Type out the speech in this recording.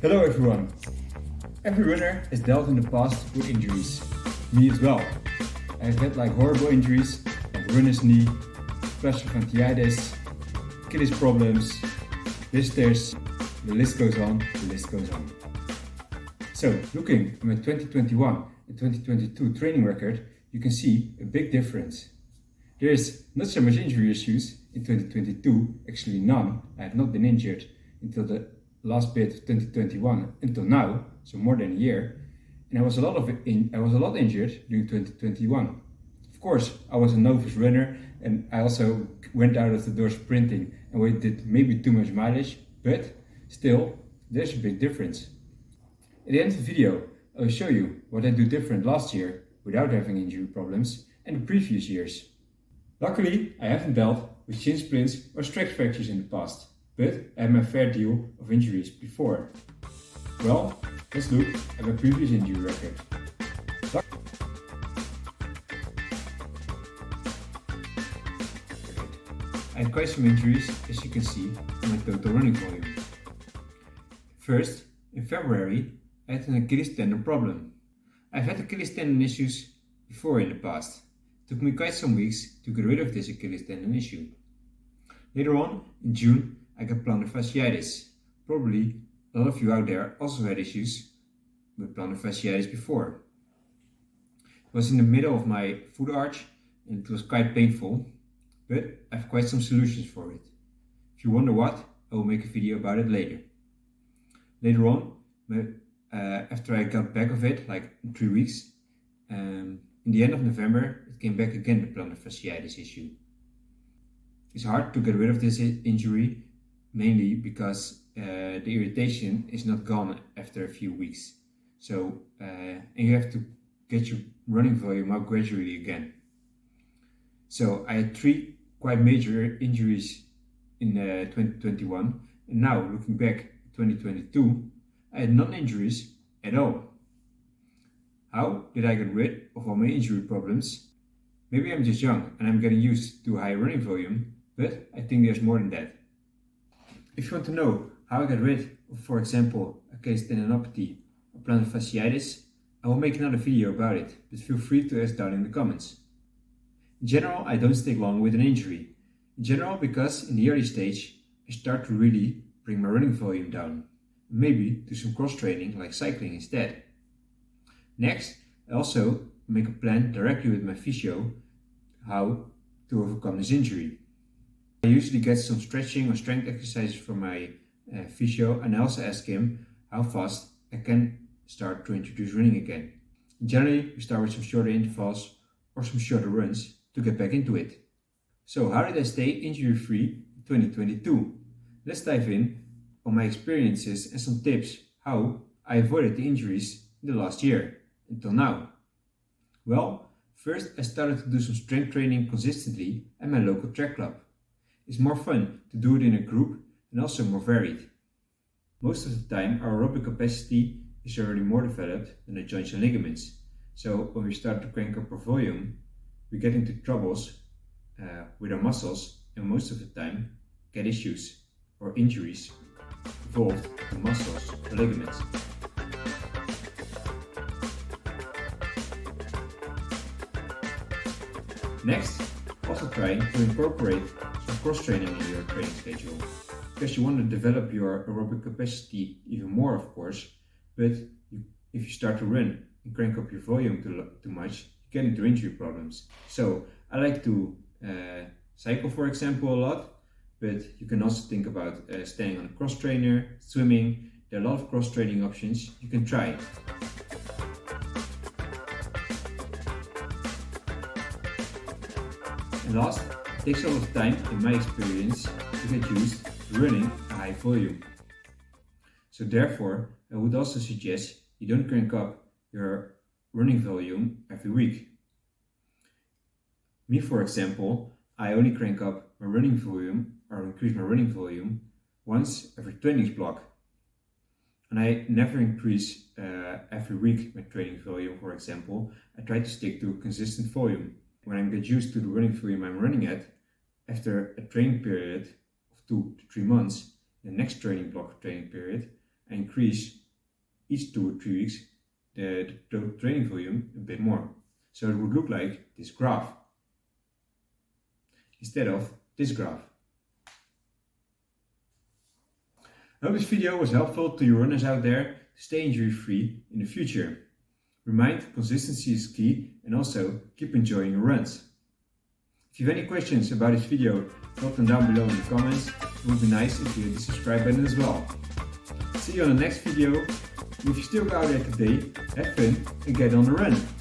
Hello everyone! Every runner has dealt in the past with injuries. Me as well. I've had horrible injuries like runner's knee, plantar fasciitis, Achilles problems, blisters, the list goes on, the list goes on. So, looking at my 2021 and 2022 training record, you can see a big difference. There is not so much injury issues in 2022, actually none. I have not been injured until the last bit of 2021 until now, so more than a year. And I was a lot injured during 2021. Of course, I was a novice runner and I also went out of the door sprinting and we did maybe too much mileage, but still, there's a big difference. At the end of the video, I will show you what I do different last year without having injury problems and the previous years. Luckily, I haven't dealt with shin splints or stress fractures in the past, but I had my fair deal of injuries before. Well, let's look at my previous injury record. I had quite some injuries, as you can see, in my total running volume. First, in February, I had an Achilles tendon problem. I've had Achilles tendon issues before in the past. It took me quite some weeks to get rid of this Achilles tendon issue. Later on, in June, I got plantar fasciitis. Probably a lot of you out there also had issues with plantar fasciitis before. It was in the middle of my foot arch and it was quite painful, but I have quite some solutions for it. If you wonder what, I will make a video about it later. Later on, after I got back of it, like in 3 weeks, in the end of November, it came back again, the plantar fasciitis issue. It's hard to get rid of this injury, mainly because the irritation is not gone after a few weeks. So, and you have to get your running volume up gradually again. So I had 3 quite major injuries in 2021, and now looking back 2022, I had none injuries at all. How did I get rid of all my injury problems? Maybe I'm just young and I'm getting used to high running volume, but I think there's more than that. If you want to know how I got rid of, for example, Achilles tendinopathy or plantar fasciitis, I will make another video about it, but feel free to ask down in the comments. In general, I don't stick long with an injury. In general, because in the early stage, I start to really bring my running volume down. Maybe do some cross training like cycling instead. Next, I also make a plan directly with my physio how to overcome this injury. I usually get some stretching or strength exercises from my physio, and I also ask him how fast I can start to introduce running again. Generally, we start with some shorter intervals or some shorter runs to get back into it. So how did I stay injury-free in 2022? Let's dive in on my experiences and some tips how I avoided the injuries in the last year until now. Well, first I started to do some strength training consistently at my local track club. It's more fun to do it in a group and also more varied. Most of the time our aerobic capacity is already more developed than the joints and ligaments. So when we start to crank up our volume, we get into troubles with our muscles and most of the time get issues or injuries involved in muscles or ligaments. Next, also try to incorporate some cross training in your training schedule, because you want to develop your aerobic capacity even more, of course, but if you start to run and crank up your volume too much, you get into injury problems. So I like to cycle, for example, a lot, but you can also think about staying on a cross trainer, swimming. There are a lot of cross training options you can try. And last, it takes a lot of time, in my experience, to get used to running a high volume. So therefore, I would also suggest you don't crank up your running volume every week. Me, for example, I only crank up my running volume or increase my running volume once every training block. And I never increase every week my training volume, for example. I try to stick to a consistent volume. When I get used to the running volume I'm running at, after a training period of 2 to 3 months, the next training block or training period, and increase each 2 or 3 weeks the total training volume a bit more. So it would look like this graph instead of this graph. I hope this video was helpful to you runners out there to stay injury free in the future. Remind consistency is key, and also keep enjoying your runs. If you have any questions about this video, drop them down below in the comments. It would be nice if you hit the subscribe button as well. See you on the next video. And if you still go out there today, have fun and get on the run.